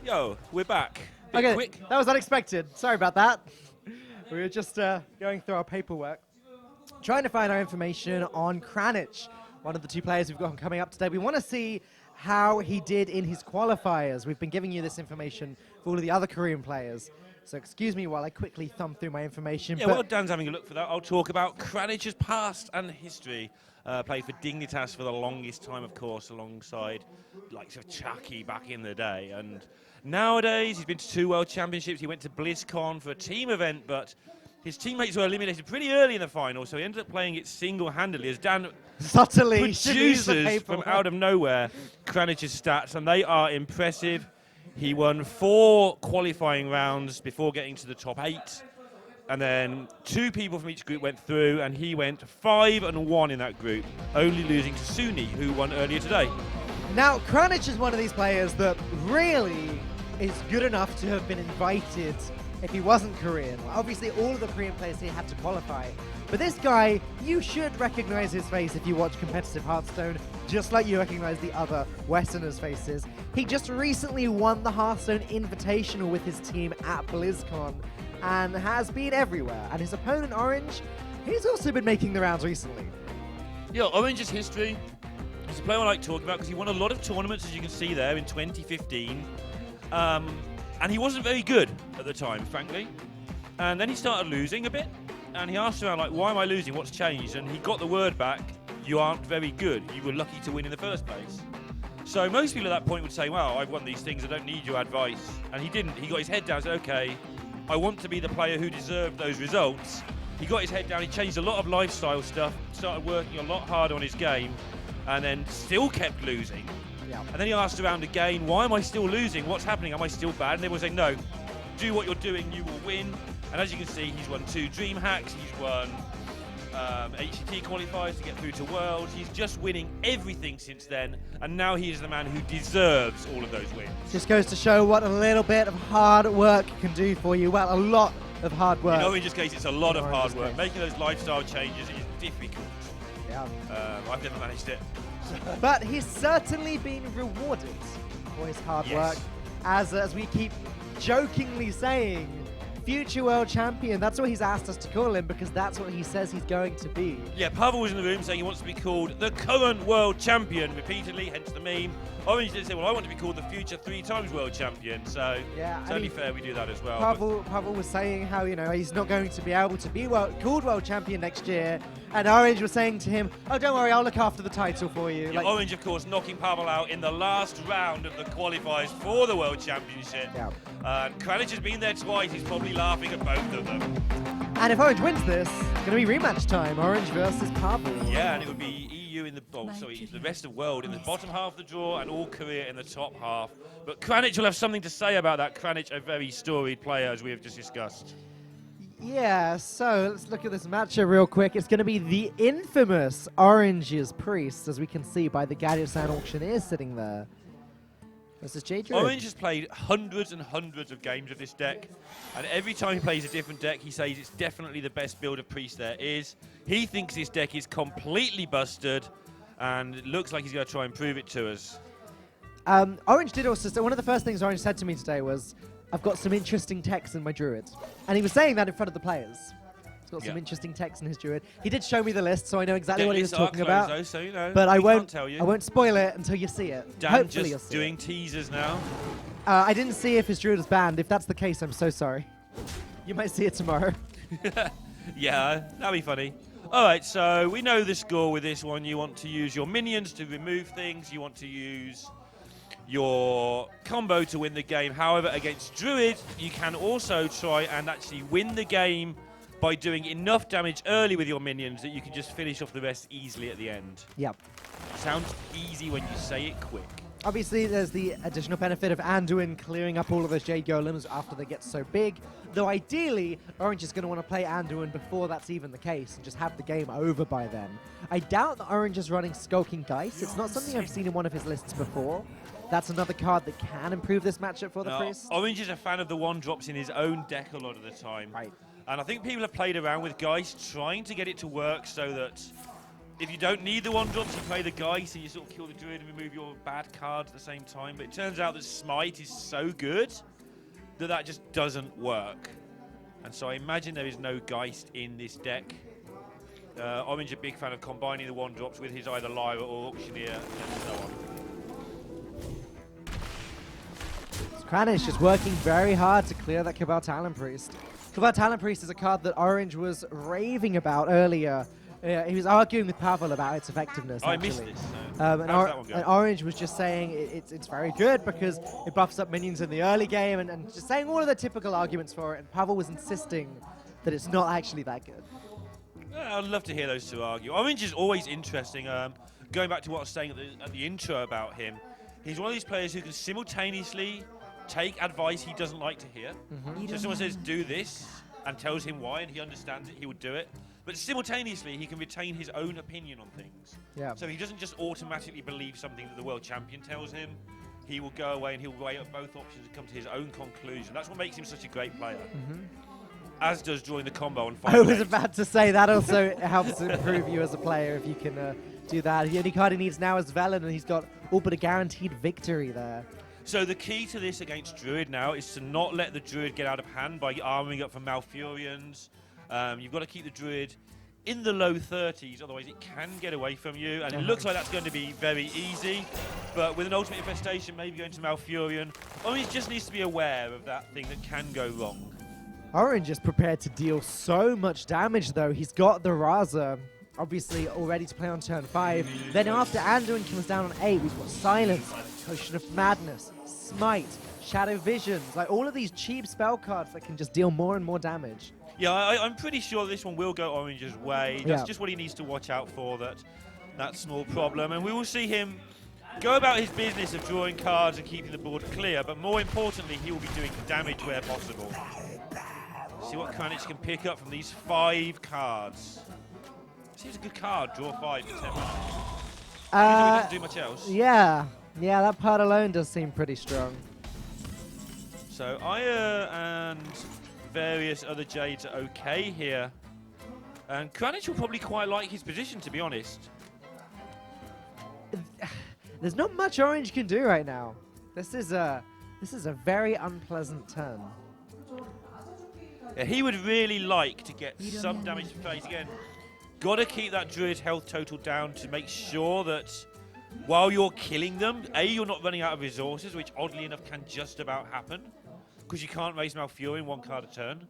Yo, we're back. Bit Okay, quick. that was unexpected. Sorry about that. We were just going through our paperwork, trying to find our information on Kranich, one of the two players we've got coming up today. We want to see how he did in his qualifiers. We've been giving you this information for all of the other Korean players. So excuse me while I quickly thumb through my information. Yeah, but while Dan's having a look for that, I'll talk about Kranich's past and history. Played for Dignitas for the longest time, of course, alongside likes of Chucky back in the day. And nowadays, he's been to 2 World Championships. He went to BlizzCon for a team event, but his teammates were eliminated pretty early in the final, so he ended up playing it single-handedly as Dan subtly produces from out of nowhere Kranich's stats, and they are impressive. He won 4 qualifying rounds before getting to the top 8. And then 2 people from each group went through, and he went 5-1 in that group, only losing to Suni, who won earlier today. Now, Kranich is one of these players that really is good enough to have been invited if he wasn't Korean. Obviously, all of the Korean players here had to qualify. But this guy, you should recognize his face if you watch competitive Hearthstone, just like you recognize the other Westerners' faces. He just recently won the Hearthstone Invitational with his team at BlizzCon, and has been everywhere. And his opponent, Orange, he's also been making the rounds recently. Yeah, Orange's history, he's a player I like talking about because he won a lot of tournaments, as you can see there, in 2015. And he wasn't very good at the time, frankly. And then he started losing a bit, and he asked around, like, why am I losing? What's changed? And he got the word back, you aren't very good. You were lucky to win in the first place. So most people at that point would say, well, I've won these things, I don't need your advice. And he didn't. He got his head down and said, okay, I want to be the player who deserved those results. He got his head down, he changed a lot of lifestyle stuff, started working a lot harder on his game, and then still kept losing. Yeah. And then he asked around again, why am I still losing? What's happening? Am I still bad? And they were saying, no, do what you're doing, you will win. And as you can see, he's won 2 Dream Hacks, he's won HCT qualifiers to get through to Worlds. He's just winning everything since then, and now he is the man who deserves all of those wins. Just goes to show what a little bit of hard work can do for you. Well, a lot of hard work. In Orange's case, it's a lot of hard work. case. Making those lifestyle changes is difficult. Yeah. I've never managed it. But he's certainly been rewarded for his hard Yes. work. As we keep jokingly saying, future world champion. That's what he's asked us to call him, because that's what he says he's going to be. Yeah, Pavel was in the room saying he wants to be called the current world champion repeatedly, hence the meme. Orange did say, well, I want to be called the future 3 times world champion, so Yeah, it's only fair we do that as well. Pavel was saying how, you know, he's not going to be able to be called world champion next year, and Orange was saying to him, oh, don't worry, I'll look after the title for you. Yeah, Orange, of course, knocking Pavel out in the last round of the qualifiers for the World Championship. Yeah. Kranich has been there twice. He's probably laughing at both of them. And if Orange wins this, it's going to be rematch time. Orange versus Pavel. Yeah, and it would be EU in the the rest of the world in the bottom half of the draw, and all Korea in the top half. But Kranich will have something to say about that. Kranich, a very storied player, as we have just discussed. Yeah, so let's look at this matchup real quick. It's going to be the infamous Orange's Priest, as we can see by the Gadget-san auctioneer sitting there. This is J. Orange has played hundreds and hundreds of games of this deck, and every time he plays a different deck, he says it's definitely the best build of Priest there is. He thinks this deck is completely busted, and it looks like he's going to try and prove it to us. Orange did also say, one of the first things Orange said to me today was, I've got some interesting techs in my Druid. And he was saying that in front of the players. He's got some interesting techs in his Druid. He did show me the list, so I know exactly what he was talking about. Though, so, you know, but I won't tell you. I won't spoil it until you see it. Dan Hopefully just doing teasers now. I didn't see if his Druid was banned. If that's the case, I'm so sorry. You might see it tomorrow. Yeah, that'd be funny. All right, so we know the score with this one. You want to use your minions to remove things. You want to use your combo to win the game. However, against Druid, you can also try and actually win the game by doing enough damage early with your minions that you can just finish off the rest easily at the end. Yep. Sounds easy when you say it quick. Obviously, there's the additional benefit of Anduin clearing up all of those Jade Golems after they get so big. Though ideally, Orange is going to want to play Anduin before that's even the case and just have the game over by then. I doubt that Orange is running Skulking Geist. It's not something I've seen in one of his lists before. That's another card that can improve this matchup for the Priest. Orange is a fan of the 1-drops in his own deck a lot of the time. Right. And I think people have played around with Geist, trying to get it to work so that if you don't need the 1-drops, you play the Geist and you sort of kill the Druid and remove your bad cards at the same time. But it turns out that Smite is so good that that just doesn't work. And so I imagine there is no Geist in this deck. Orange a big fan of combining the 1-drops with his either Lyra or Auctioneer and so on. Kranich just working very hard to clear that Cabal Talon Priest. Cabal Talon Priest is a card that Orange was raving about earlier. He was arguing with Pavel about its effectiveness. I actually. missed this. And that one go? and Orange was just saying it's very good because it buffs up minions in the early game and just saying all of the typical arguments for it. And Pavel was insisting that it's not actually that good. I'd love to hear those two argue. Orange is always interesting. Going back to what I was saying at the intro about him, he's one of these players who can simultaneously take advice he doesn't like to hear. So someone says, do this, and tells him why, and he understands it, he would do it. But simultaneously, he can retain his own opinion on things. Yeah. So he doesn't just automatically believe something that the world champion tells him. He will go away and he'll weigh up both options and come to his own conclusion. That's what makes him such a great player. As does drawing the combo on 5. I was about to say that also helps improve you as a player if you can do that. The only card he needs now is Velen, and he's got all but a guaranteed victory there. So the key to this against Druid now is to not let the Druid get out of hand by arming up for Malfurions. You've got to keep the Druid in the low 30s, otherwise it can get away from you. And it looks like that's going to be very easy. But with an Ultimate Infestation, maybe going to Malfurion, Orange just needs to be aware of that thing that can go wrong. Orange is prepared to deal so much damage, though. He's got the Raza, obviously, all ready to play on turn 5. Then after Anduin comes down on 8, we've got Silence, Potion of Madness, Smite, Shadow Visions, like all of these cheap spell cards that can just deal more and more damage. Yeah, I'm pretty sure this one will go Orange's way. That's just what he needs to watch out for, that small problem. And we will see him go about his business of drawing cards and keeping the board clear, but more importantly, he will be doing damage where possible. See what Kranich can pick up from these 5 cards. Seems a good card, draw 5 for 10 minutes. He doesn't do much else. Yeah, that part alone does seem pretty strong. So Aya and various other Jades are okay here. And Kranich will probably quite like his position, to be honest. There's not much Orange can do right now. This is a very unpleasant turn. Yeah, he would really like to get some damage to face. Again, got to keep that Druid's health total down to make sure that while you're killing them, A, you're not running out of resources, which oddly enough can just about happen, because you can't raise Malfurion 1 card a turn.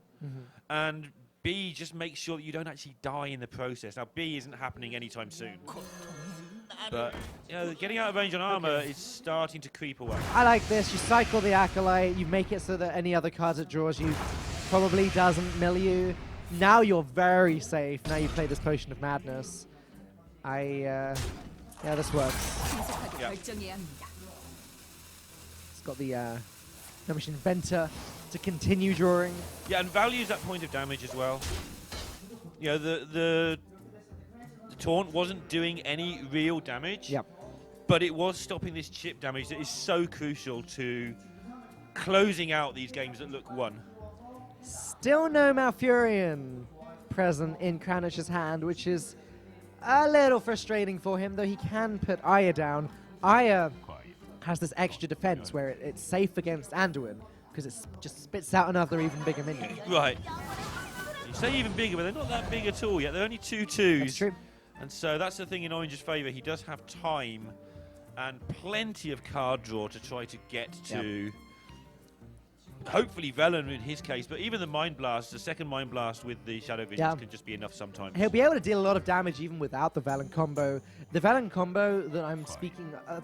And B, just make sure that you don't actually die in the process. Now, B isn't happening anytime soon. But getting out of range on armor is starting to creep away. I like this. You cycle the Acolyte, you make it so that any other cards it draws you probably doesn't mill you. Now you're very safe. Now you play this Potion of Madness. Yeah, this works. Yeah. It's got the Nomish Inventor to continue drawing. Yeah, and values that point of damage as well. You know, the Taunt wasn't doing any real damage. Yep. But it was stopping this chip damage that is so crucial to closing out these games that look won. Still no Malfurion present in Kranich's hand, which is a little frustrating for him, though he can put Aya down. Aya has this extra defense where it's safe against Anduin, because it just spits out another even bigger minion. Right. You say even bigger, but they're not that big at all yet. They're only 2/2s. That's true. And so that's the thing in Orange's favour. He does have time and plenty of card draw to try to get to hopefully Velen in his case, but even the Mind Blast, the second Mind Blast with the Shadow Visions can just be enough sometimes. He'll be able to deal a lot of damage even without the Velen combo. The Velen combo that I'm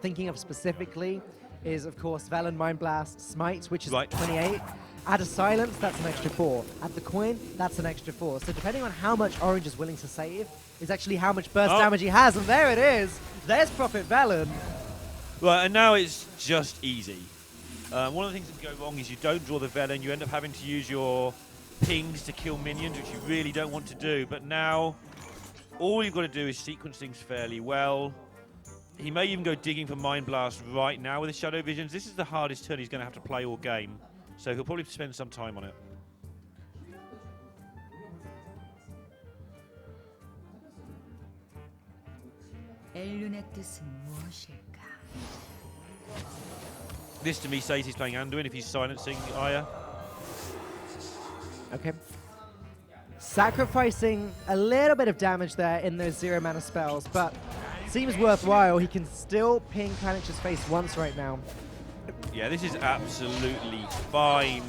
thinking of specifically is, of course, Velen Mind Blast Smite, which is 28. Add a Silence, that's an extra 4. Add the Coin, that's an extra 4. So depending on how much Orange is willing to save, is actually how much burst damage he has. And there it is. There's Prophet Velen. Right, and now it's just easy. One of the things that go wrong is you don't draw the Velen, you end up having to use your pings to kill minions, which you really don't want to do. But now, all you've got to do is sequence things fairly well. He may even go digging for Mind Blast right now with his Shadow Visions. This is the hardest turn he's going to have to play all game. So he'll probably spend some time on it. 엘룬의 뜻은 무엇일까? This to me says he's playing Anduin if he's silencing Aya. Okay. Sacrificing a little bit of damage there in those 0 mana spells, but seems worthwhile. He can still ping Kranich's face once right now. Yeah, this is absolutely fine.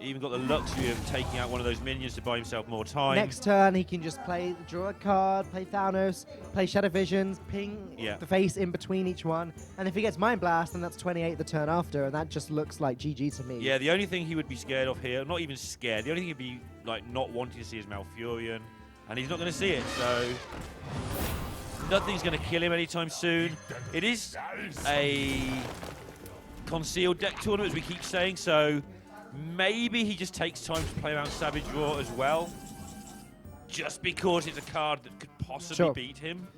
Even got the luxury of taking out one of those minions to buy himself more time. Next turn, he can just draw a card, play Thanos, play Shadow Visions, ping the face in between each one. And if he gets Mind Blast, then that's 28 the turn after, and that just looks like GG to me. Yeah, the only thing he would be scared of here, not even scared, the only thing he'd be like not wanting to see is Malfurion, and he's not going to see it, so nothing's going to kill him anytime soon. It is a concealed deck tournament, as we keep saying, so maybe he just takes time to play around Savage Roar as well, just because it's a card that could possibly beat him.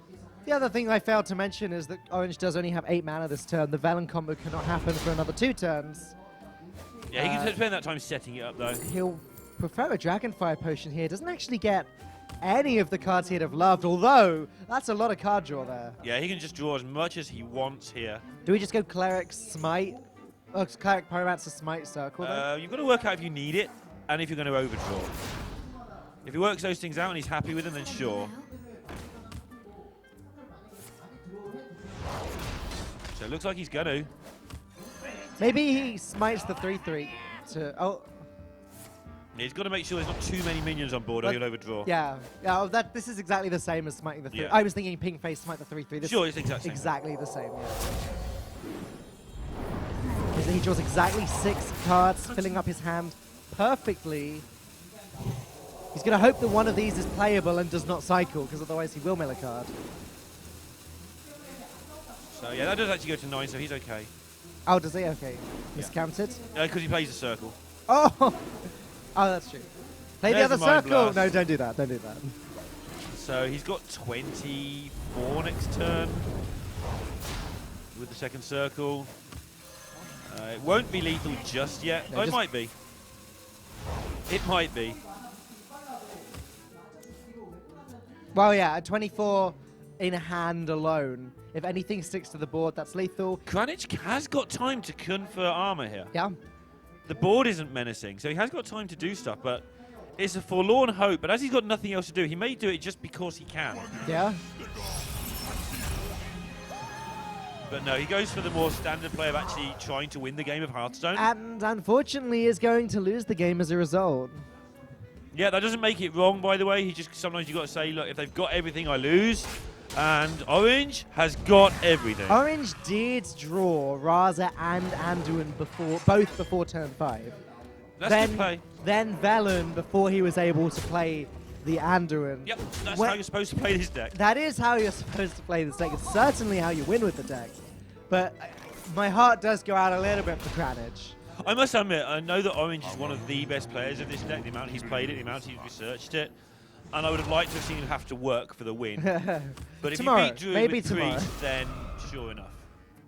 The other thing I failed to mention is that Orange does only have 8 mana this turn. The Velen combo cannot happen for another 2 turns. Yeah, he can spend that time setting it up, though. He'll prefer a Dragonfire Potion here. Doesn't actually get any of the cards he'd have loved, although that's a lot of card draw there. Yeah, he can just draw as much as he wants here. Do we just go Cleric Smite? Oh, Cleric Pyromancer Smite Circle then? You've got to work out if you need it and if you're going to overdraw. If he works those things out and he's happy with them, then sure. So it looks like he's going to. Maybe he smites the 3/3 to... Oh, He's got to make sure there's not too many minions on board or he'll overdraw. yeah. This is exactly the same as smiting the 3. Yeah. I was thinking ping face smite the 3/3. Sure, it's exactly the same. Yeah. He draws exactly 6 cards, filling up his hand perfectly. He's going to hope that one of these is playable and does not cycle, because otherwise he will mill a card. So yeah, that does actually go to 9, so he's okay. Oh, does he? Okay. Miscounted. Because he plays a circle. Oh! Oh, that's true. Play There's the the other Mind circle! Blast. No, don't do that. Don't do that. So he's got 24 next turn with the second circle. It won't be lethal just yet. No, It might be. It might be. Well, yeah, at 24 in hand alone, if anything sticks to the board, that's lethal. Kranich has got time to confer armor here. Yeah. The board isn't menacing, so he has got time to do stuff, but it's a forlorn hope. But as he's got nothing else to do, he may do it just because he can. Yeah. But no, he goes for the more standard play of actually trying to win the game of Hearthstone. And unfortunately is going to lose the game as a result. Yeah, that doesn't make it wrong, by the way. He just sometimes you got to say, look, if they've got everything, I lose. And Orange has got everything. Orange did draw Raza and Anduin both before turn 5. That's a good play. Then Velen before he was able to play the Anduin. Yep, that's how you're supposed to play this deck. That is how you're supposed to play this deck. It's certainly how you win with the deck. But my heart does go out a little bit for Kranich. I must admit, I know that Orange is one of the best players of this deck, the amount he's played it, the amount he's researched it. And I would have liked to have seen him have to work for the win. But if Tomorrow, you beat Druid maybe with tomorrow. Creed, then sure enough.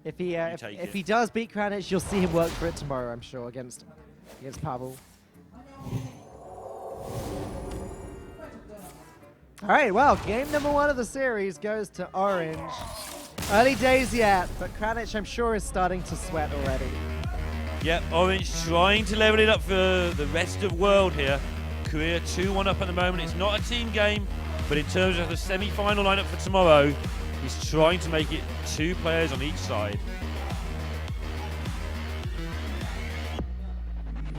If he take if it. he does beat Kranich, you'll see him work for it tomorrow, I'm sure, against Pavel. All right, well, game number 1 of the series goes to Orange. Early days yet, but Kranich, I'm sure, is starting to sweat already. Yep, Orange trying to level it up for the rest of world here. Korea 2-1 up at the moment. It's not a team game, but in terms of the semi-final lineup for tomorrow, he's trying to make it 2 players on each side.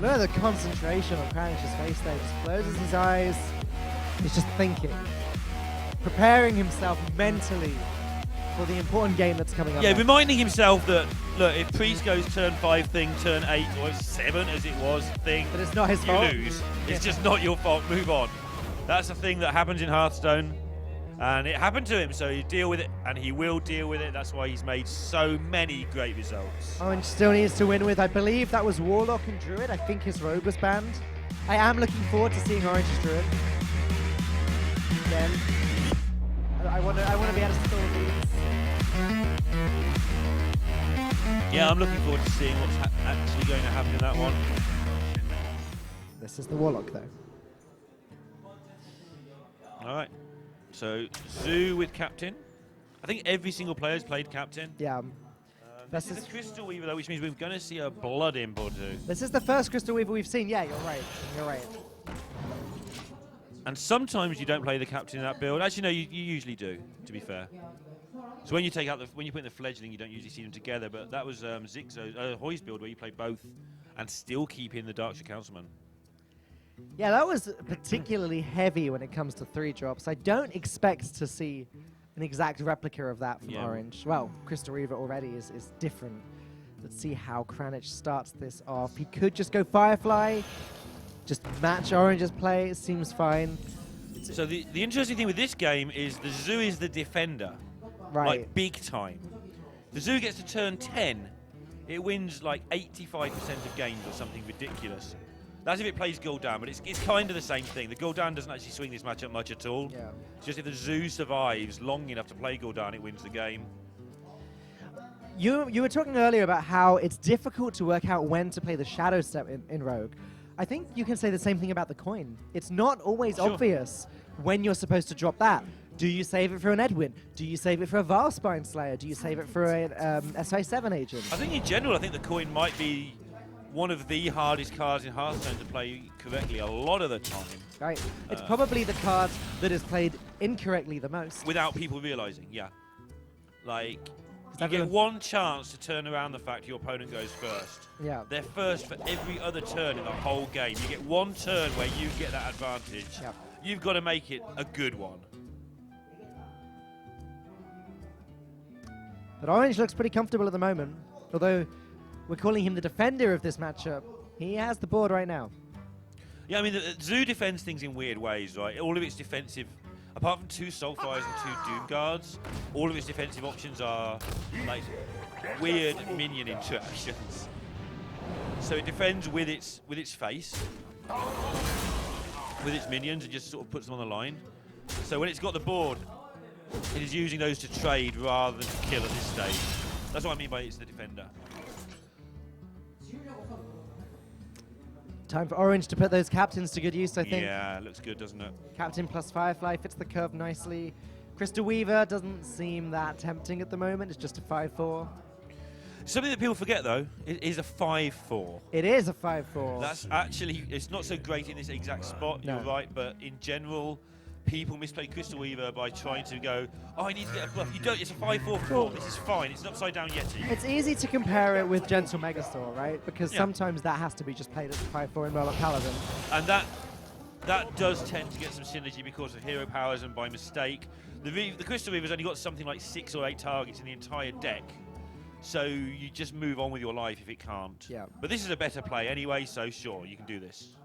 Look at the concentration on Kranich's face there. He just closes his eyes. He's just thinking. Preparing himself mentally for the important game that's coming up. Yeah, next. reminding himself that, look, if Priest goes turn 5 thing, turn 8 or 7 as it was thing, But it's not his you fault. lose. It's just not your fault. Move on. That's a thing that happens in Hearthstone. And it happened to him, so you deal with it, and he will deal with it. That's why he's made so many great results. Orange still needs to win with, I believe that was Warlock and Druid. I think his Rogue was banned. I am looking forward to seeing Orange's Druid. Again. I want to be able to store these. Yeah, I'm looking forward to seeing what's actually going to happen in that one. This is the Warlock, though. All right. So Zoo with Captain. I think every single player's played Captain. Yeah. This is a Crystal Weaver, though, which means we're going to see a Blood Imp or two. This is the first Crystal Weaver we've seen. Yeah, you're right. You're right. And sometimes you don't play the Captain in that build. Actually, no, you usually do, to be fair. So when you take out when you put in the Fledgling, you don't usually see them together. But that was Hoy's build where you play both and still keep in the Darkshire Councilman. Yeah, that was particularly heavy when it comes to 3 drops. I don't expect to see an exact replica of that from Orange. Well, Crystal Reaver already is different. Let's see how Kranich starts this off. He could just go Firefly, just match Orange's play. It seems fine. So the interesting thing with this game is the Zoo is the defender. Right. Like, big time. The Zoo gets to turn 10. It wins like 85% of games or something ridiculous. That's if it plays Gul'dan, but it's kind of the same thing. The Gul'dan doesn't actually swing this matchup much at all. Yeah. It's just if the Zoo survives long enough to play Gul'dan, it wins the game. You were talking earlier about how it's difficult to work out when to play the Shadow Step in Rogue. I think you can say the same thing about the coin. It's not always obvious when you're supposed to drop that. Do you save it for an Edwin? Do you save it for a Varspine Slayer? Do you save it for an SI7 agent? I think in general, I think the coin might be one of the hardest cards in Hearthstone to play correctly a lot of the time. Right. It's probably the card that is played incorrectly the most. Without people realizing, yeah. Like, you get one chance to turn around the fact your opponent goes first. Yeah. They're first for every other turn in the whole game. You get one turn where you get that advantage. Yeah. You've got to make it a good one. But Orange looks pretty comfortable at the moment. Although we're calling him the defender of this matchup, he has the board right now. Yeah, I mean, the Zoo defends things in weird ways, right? All of its defensive, apart from 2 Soulfires and 2 Doom Guards, all of its defensive options are like weird minion interactions. So it defends with its face, with its minions, and just sort of puts them on the line. So when it's got the board, it is using those to trade rather than to kill at this stage. That's what I mean by it's the defender. Time for Orange to put those captains to good use, I think. Yeah, looks good, doesn't it? Captain plus Firefly fits the curve nicely. Crystal Weaver doesn't seem that tempting at the moment. It's just a 5-4. Something that people forget, though, is a 5-4. It is a 5-4. That's actually, it's not so great in this exact spot, No. you're right, but in general, people misplay Crystal Weaver by trying to go, oh, I need to get a buff. You don't, it's a 5-4-4. This is fine. It's an upside down Yeti. It's easy to compare it with Gentle Megastore, right? Because sometimes that has to be just played as a 5-4 in Warlock Paladin. And that does tend to get some synergy because of hero powers and by mistake. The Crystal Weaver's only got something like 6 or 8 targets in the entire deck. So you just move on with your life if it can't. Yeah. But this is a better play anyway, so sure, you can do this.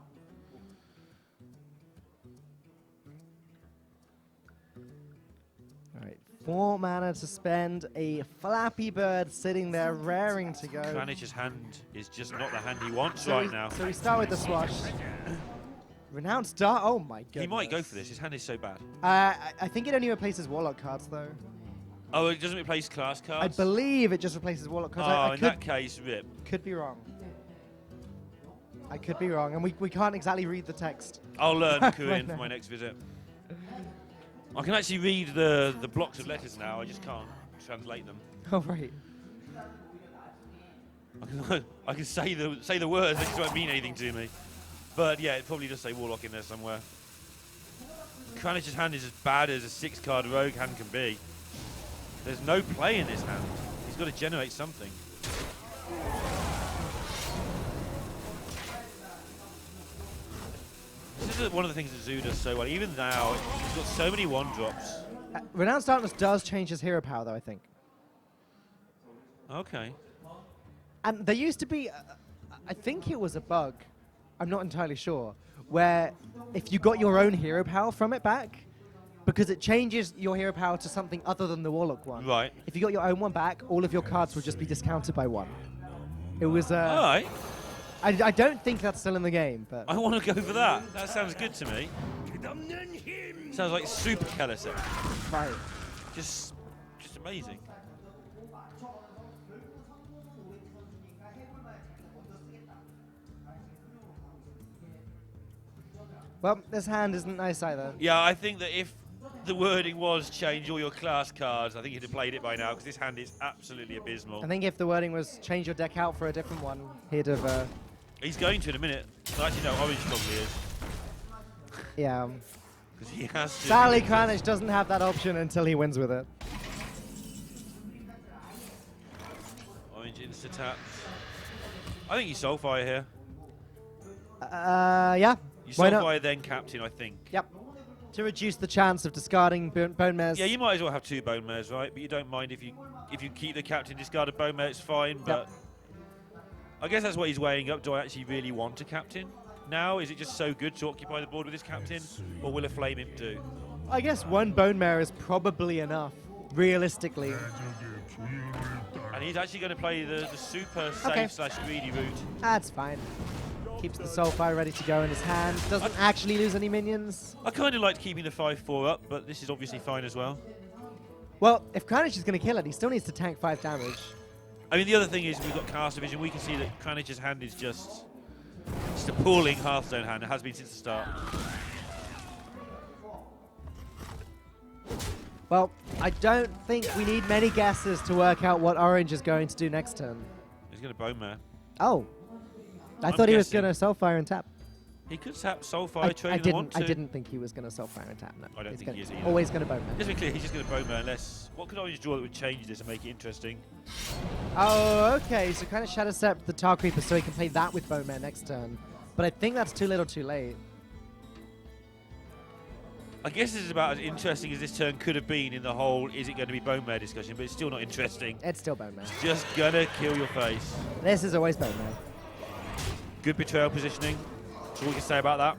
Alright, 4 mana to spend, a Flappy Bird sitting there raring to go. Kranich's hand is just not the hand he wants right now. So we start with the Swash. Renounced Dart, oh my goodness. He might go for this, his hand is so bad. I think it only replaces Warlock cards though. Oh, it doesn't replace class cards? I believe it just replaces Warlock cards. Oh, I in that case, rip. could be wrong. I could be wrong, and we can't exactly read the text. I'll learn Kuin Right for now. my next visit. I can actually read the blocks of letters now, I just can't translate them. Oh, right. I can say the words, they just won't mean anything to me. But yeah, it probably does say Warlock in there somewhere. Kranich's hand is as bad as a 6-card rogue hand can be. There's no play in this hand. He's got to generate something. This is one of the things that Zoo does so well. Even now, he's got so many 1-drops. Renounced Darkness does change his hero power, though, I think. Okay. And there used to be, I think it was a bug, I'm not entirely sure, where if you got your own hero power from it back, because it changes your hero power to something other than the Warlock one. Right. If you got your own one back, all of your cards would just be discounted by 1. It was, All right. I don't think that's still in the game, but... I want to go for that. That sounds good to me. Sounds like super Kellerset. Right. Just amazing. Well, this hand isn't nice either. Yeah, I think that if the wording was change all your class cards, I think he'd have played it by now because this hand is absolutely abysmal. I think if the wording was change your deck out for a different one, he'd have. He's going to in a minute. Well, actually, no, Orange probably is. Yeah. Because he has to. Sadly, Kranich doesn't have that option until he wins with it. Orange insta-taps. I think you Soulfire here. Yeah. You Why not? Soulfire then Captain, I think. Yep. To reduce the chance of discarding Bone Mares. Yeah, you might as well have 2 Bone Mares, right? But you don't mind if you keep the Captain discarded Bone Mare, it's fine. But I guess that's what he's weighing up. Do I actually really want a Captain now? Is it just so good to occupy the board with this Captain? Or will a Flame Imp do? I guess 1 Bone Mare is probably enough, realistically. And he's actually going to play the super safe / greedy route. That's fine. Keeps the Soulfire ready to go in his hand. Doesn't actually lose any minions. I kind of liked keeping the 5/4 up, but this is obviously fine as well. Well, if Kranich is going to kill it, he still needs to tank 5 damage. I mean, the other thing is we've got Caster Vision. We can see that Kranich's hand is just appalling Hearthstone hand. It has been since the start. Well, I don't think we need many guesses to work out what Orange is going to do next turn. He's going to Bone Mare. Oh. I I'm thought he was guessing. going to Soulfire and tap. He could tap Soulfire, trade the want to. I didn't think he was going to Soulfire and tap, no. I don't think he is either. Always going to Bone Mare. Just to be clear, he's just going to Bone Mare unless... What could Orange draw that would change this and make it interesting? Oh, okay. So kind of Shadow Step the Tar Creeper so he can play that with Bone Mare next turn. But I think that's too little too late. I guess this is about as interesting as this turn could have been in the whole is it going to be Bone Mare discussion, but it's still not interesting. It's still Bone Mare. Just going to kill your face. This is always Bone Mare. Good betrayal positioning. That's all we can say about that.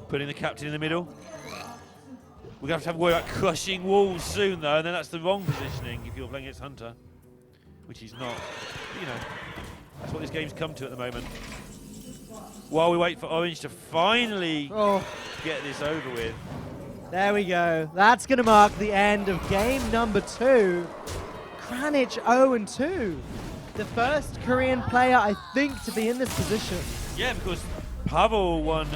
Putting the Captain in the middle. We're going to have to worry about crushing walls soon, though, and then that's the wrong positioning if you're playing against Hunter, which he's not. But, you know, that's what this game's come to at the moment. While we wait for Orange to finally get this over with. There we go. That's going to mark the end of game number 2. Kranich 0-2. The first Korean player, I think, to be in this position. Yeah, because Pavel won,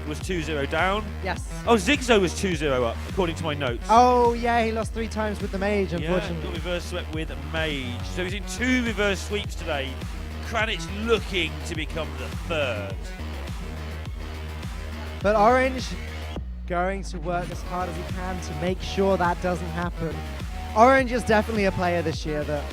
was 2-0 down. Yes. Oh, Zigzo was 2-0 up, according to my notes. Oh, yeah, he lost 3 times with the Mage, Yeah, unfortunately. got reverse swept with Mage. So he's in 2 reverse sweeps today. Kranich looking to become the 3rd. But Orange going to work as hard as he can to make sure that doesn't happen. Orange is definitely a player this year that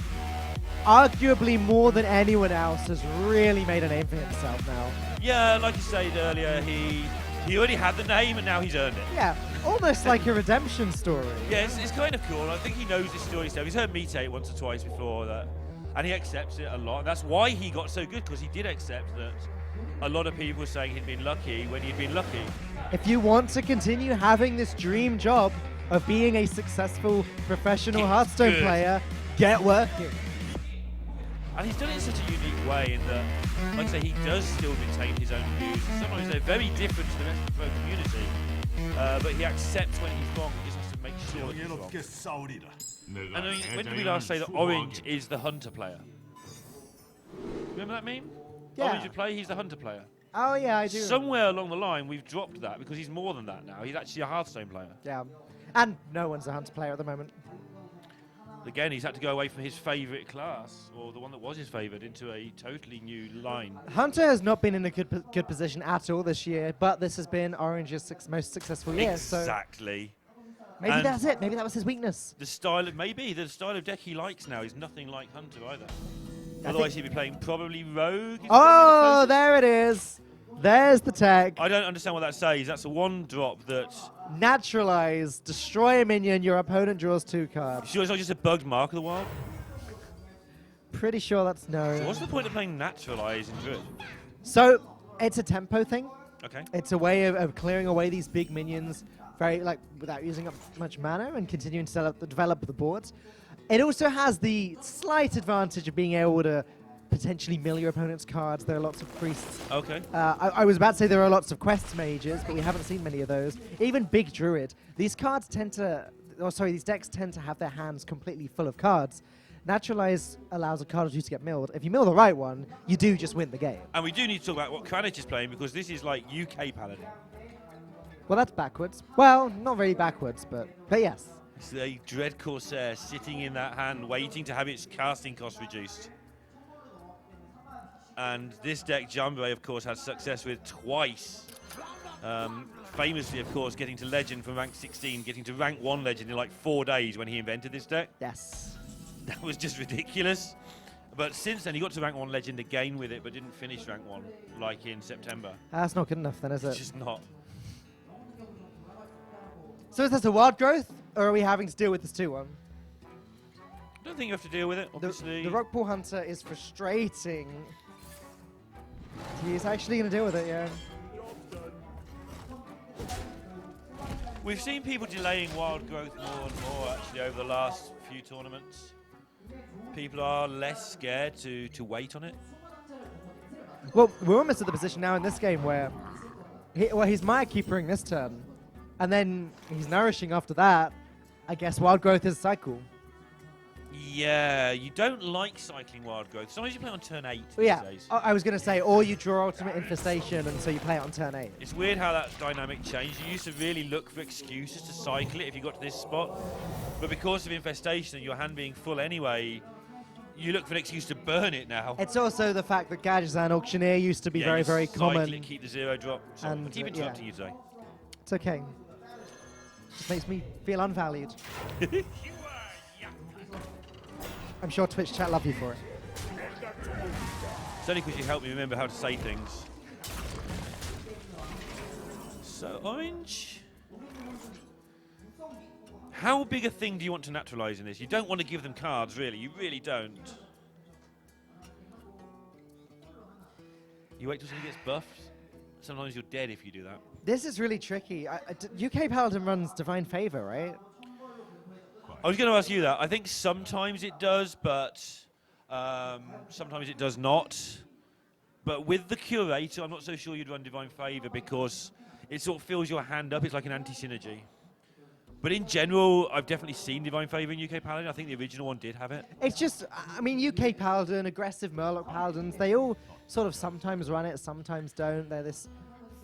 arguably more than anyone else has really made a name for himself now. Yeah, like you said earlier, he already had the name and now he's earned it. Yeah, almost like a redemption story. Yeah, it's kind of cool. I think he knows this story himself. He's heard me say it once or twice before, that, and he accepts it a lot. And that's why he got so good, because he did accept that a lot of people were saying he'd been lucky when he'd been lucky. If you want to continue having this dream job of being a successful professional Hearthstone player, get working. And he's done it in such a unique way in that, like I say, he does still retain his own views. Sometimes they're very different to the rest of the pro community, but he accepts when he's wrong. He just has to make sure that he's wrong. And I mean, when did we last say that Orange is the Hunter player? Remember that meme? Yeah. Orange would play, he's the Hunter player. Oh, yeah, I do. Somewhere along the line, we've dropped that because he's more than that now. He's actually a Hearthstone player. Yeah. And no one's a Hunter player at the moment. Again, he's had to go away from his favourite class, or the one that was his favourite, into a totally new line. Hunter has not been in a good position at all this year, but this has been Orange's most successful year. Exactly. So maybe that's it. Maybe that was his weakness. The style of deck he likes now is nothing like Hunter either. Otherwise, he'd be playing probably Rogue. Oh, there it is. There's the tech. I don't understand what that says. That's a 1-drop that... Naturalize. Destroy a minion. Your opponent draws 2 cards. Sure, it's not just a bugged Mark of the Wild? Pretty sure that's no. So what's the point of playing Naturalize in Druid? So it's a tempo thing. Okay. It's a way of clearing away these big minions without using up much mana and continuing to develop the boards. It also has the slight advantage of being able to potentially mill your opponent's cards. There are lots of priests. Okay. I was about to say there are lots of quest mages, but we haven't seen many of those. Even big druid. These decks tend to have their hands completely full of cards. Naturalize allows a card or 2 to get milled. If you mill the right one, you do just win the game. And we do need to talk about what Kranich is playing, because this is like UK Paladin. Well, that's backwards. Well, not really backwards, but yes. It's a Dread Corsair sitting in that hand, waiting to have its casting cost reduced. And this deck, Jumbo, of course, had success with twice. Famously, of course, getting to Legend from rank 16, getting to rank 1 Legend in like 4 days when he invented this deck. Yes. That was just ridiculous. But since then, he got to rank 1 Legend again with it, but didn't finish rank 1, like in September. That's not good enough then, is it? It's just not. So is this a wild growth, or are we having to deal with this 2-1? I don't think you have to deal with it, obviously. The Rockpool Hunter is frustrating. He's actually going to deal with it, yeah. We've seen people delaying wild growth more and more, actually, over the last few tournaments. People are less scared to wait on it. Well, we're almost at the position now in this game where he's Maya Keepering this turn, and then he's Nourishing after that. I guess wild growth is a cycle. Yeah, you don't like cycling wild growth. Sometimes you play on turn 8 Well, yeah, these days. I was going to say, or you draw Ultimate Infestation, and so you play it on turn 8. It's weird how that dynamic changed. You used to really look for excuses to cycle it if you got to this spot. But because of Infestation and your hand being full anyway, you look for an excuse to burn it now. It's also the fact that Gadgetzan Auctioneer used to be very, you very cycle common. it, keep the 0 drop. Sorry, And, I keep interrupting you today. It's okay. Just makes me feel unvalued. I'm sure Twitch chat love you for it. It's only because you helped me remember how to say things. So, Orange. How big a thing do you want to naturalize in this? You don't want to give them cards, really. You really don't. You wait till somebody gets buffed. Sometimes you're dead if you do that. This is really tricky. UK Paladin runs Divine Favor, right? I was going to ask you that. I think sometimes it does, but sometimes it does not. But with the Curator, I'm not so sure you'd run Divine Favor because it sort of fills your hand up. It's like an anti-synergy. But in general, I've definitely seen Divine Favor in UK Paladin. I think the original one did have it. It's just, I mean, UK Paladin, aggressive Murloc Paladins, they all sort of sometimes run it, sometimes don't. They're this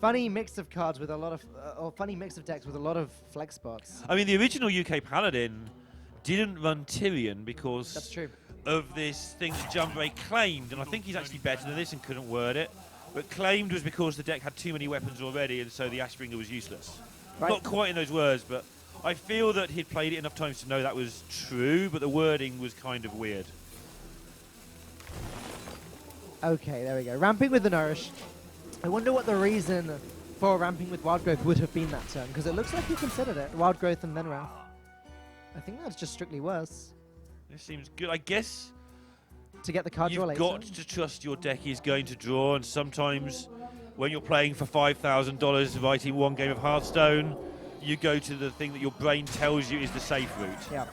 funny mix of cards with a lot of, or funny mix of decks with a lot of flex spots. I mean, the original UK Paladin didn't run Tyrion because That's true. of this thing that Jumbo claimed, and I think he's actually better than this and couldn't word it. But claimed was because the deck had too many weapons already, and so the Ashbringer was useless. Right. Not quite in those words, but I feel that he'd played it enough times to know that was true, but the wording was kind of weird. Okay, there we go. Ramping with the Nourish. I wonder what the reason for ramping with Wild Growth would have been that turn, because it looks like he considered it. Wild Growth and then Wrath. I think that's just strictly worse. This seems good. I guess To get the card draw you've later. got to trust your deck is going to draw, and sometimes when you're playing for $5,000 writing one game of Hearthstone, you go to the thing that your brain tells you is the safe route, Yeah,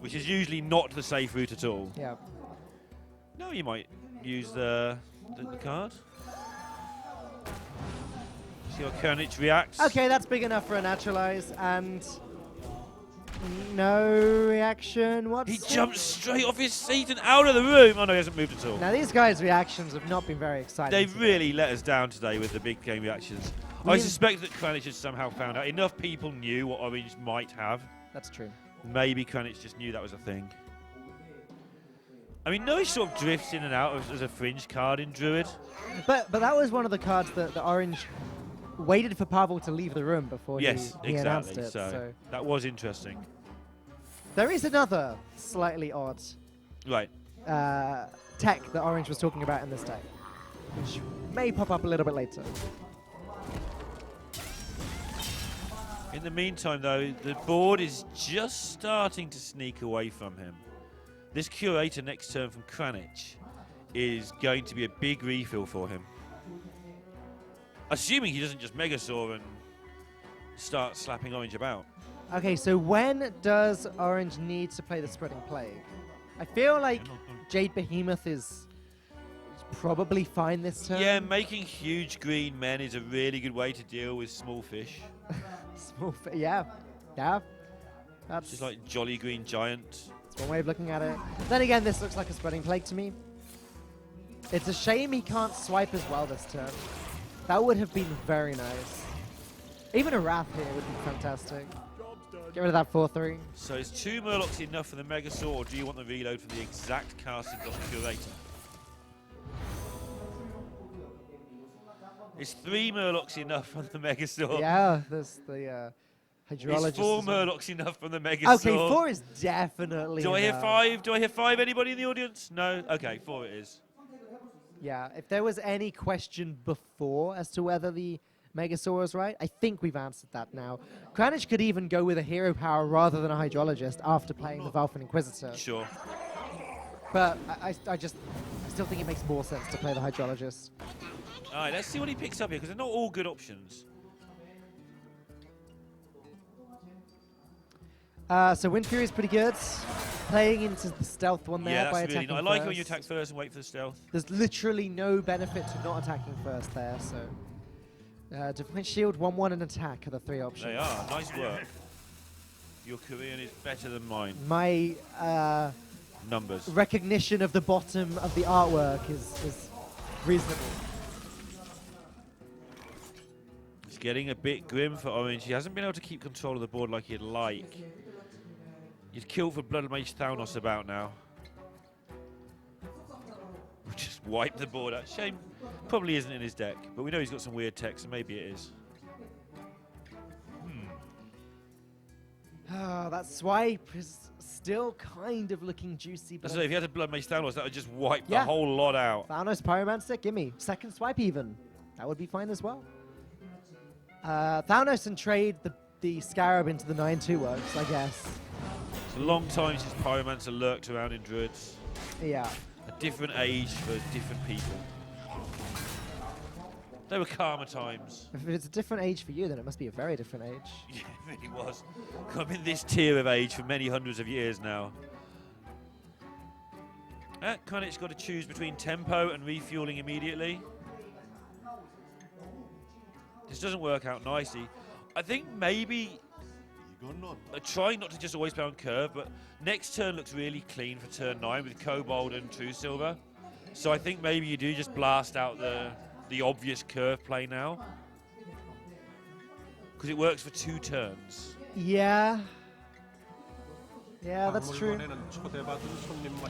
which is usually not the safe route at all. yeah. No, you might use the card. See how Kranich reacts. Okay, that's big enough for a Naturalize, and no reaction. What's He jumps straight off his seat and out of the room. Oh no, he hasn't moved at all. Now these guys' reactions have not been very exciting. They today. really let us down today with the big game reactions. I suspect that Kranich has somehow found out. Enough people knew what Orange might have. That's true. Maybe Kranich just knew that was a thing. I mean, Nourish sort of drifts in and out as a fringe card in Druid. But that was one of the cards that the Orange waited for Pavel to leave the room before Yes, he announced exactly. it. So that was interesting. There is another slightly odd Right. tech that Orange was talking about in this deck, which may pop up a little bit later. In the meantime, though, the board is just starting to sneak away from him. This Curator next turn from Kranich is going to be a big refill for him. Assuming he doesn't just Megasaur and start slapping Orange about. Okay, so when does Orange need to play the Spreading Plague? I feel like Jade Behemoth is probably fine this turn. Yeah, making huge green men is a really good way to deal with small fish. Yeah. That's Just like Jolly Green Giant. that's one way of looking at it. Then again, this looks like a Spreading Plague to me. It's a shame he can't swipe as well this turn. That would have been very nice. Even a Wrath here would be fantastic. Get rid of that 4-3. So is 2 Murlocs enough for the Mega Saw, or do you want the reload for the exact casting cost of Curator? Is 3 Murlocs enough from the Mega Saw? Yeah, there's the hydrologist. Is 4 as well. Murlocs enough from the Mega Okay, Saw? 4 is definitely Do I hear enough. 5? Do I hear 5? Anybody in the audience? No? Okay, 4 it is. Yeah, if there was any question before as to whether the Megasaur was right, I think we've answered that now. Kranich could even go with a hero power rather than a hydrologist after playing the Valfin Inquisitor. Sure. But I still think it makes more sense to play the hydrologist. All right, let's see what he picks up here, because they're not all good options. So Wind Fury is pretty good. Playing into the stealth one there Yeah, by that's really attacking nice. I like it when you first. attack first and wait for the stealth. There's literally no benefit to not attacking first there, so... Defense Shield, 1-1 and attack are the 3 options. They are. Nice work. Your Korean is better than mine. My Numbers. recognition of the bottom of the artwork is reasonable. It's getting a bit grim for Orange. He hasn't been able to keep control of the board like he'd like. He's killed for Blood Mage Thanos about now. We just wiped the board out. Shame. Probably isn't in his deck, but we know he's got some weird tech, so maybe it is. Oh, that swipe is still kind of looking juicy. But That's if he had a Blood Mage Thanos, that would just wipe the Yeah. whole lot out. Thanos Pyromancer, gimme. Second swipe even. That would be fine as well. Thanos and trade the Scarab into the 9-2 works, I guess. It's a long time since Pyromancer lurked around in Druids. Yeah. A different age for different people. They were calmer times. If it's a different age for you, then it must be a very different age. Yeah, it really was. I'm in this tier of age for many hundreds of years now. Kranich's got to choose between tempo and refueling immediately. This doesn't work out nicely. I think maybe trying not to just always play on curve, but next turn looks really clean for turn 9 with Kobold and True Silver. So I think maybe you do just blast out the obvious curve play now. Because it works for 2 turns. Yeah. Yeah, that's true.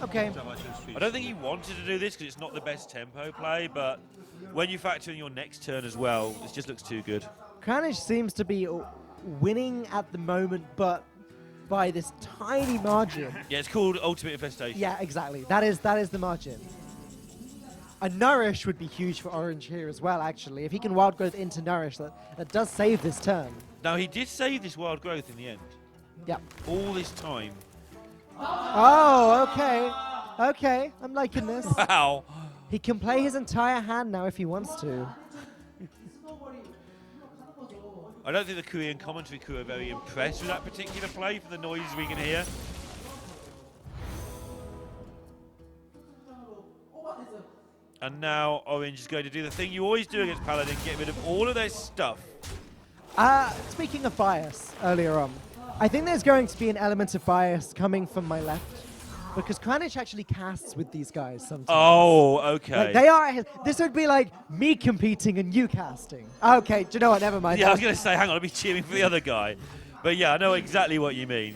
Okay. I don't think he wanted to do this because it's not the best tempo play, but when you factor in your next turn as well, it just looks too good. Kranich seems to be winning at the moment, but by this tiny margin. Yeah, it's called Ultimate Infestation. Yeah, exactly. That is the margin. A Nourish would be huge for Orange here as well, actually. If he can Wild Growth into Nourish, that does save this turn. Now, he did save this Wild Growth in the end. Yep. All this time. Oh, okay. Okay, I'm liking this. Wow. He can play his entire hand now if he wants to. I don't think the Korean commentary crew are very impressed with that particular play for the noise we can hear. And now Orange is going to do the thing you always do against Paladin, get rid of all of their stuff. Speaking of bias earlier on, I think there's going to be an element of bias coming from my left because Kranich actually casts with these guys sometimes. Oh, okay. Like they are. This would be like me competing and you casting. Okay, do you know what? Never mind. Yeah, I was going to say, hang on, I'll be cheering for the other guy. But yeah, I know exactly what you mean.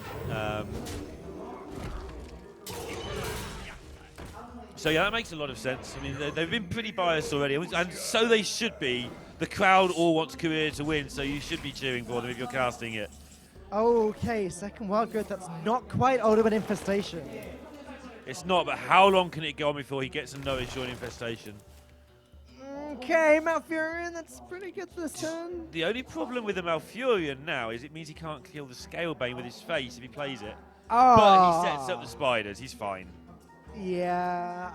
So yeah, that makes a lot of sense. I mean, they've been pretty biased already, and so they should be. The crowd all wants Korea to win, so you should be cheering for them if you're casting it. Okay, second Wild Growth. That's not quite Ultimate Infestation. It's not, but how long can it go on before he gets a Nourish or an Infestation? Okay, Malfurion, that's pretty good this turn. The only problem with the Malfurion now is it means he can't kill the Scalebane with his face if he plays it. Oh. But he sets up the spiders, he's fine. Yeah,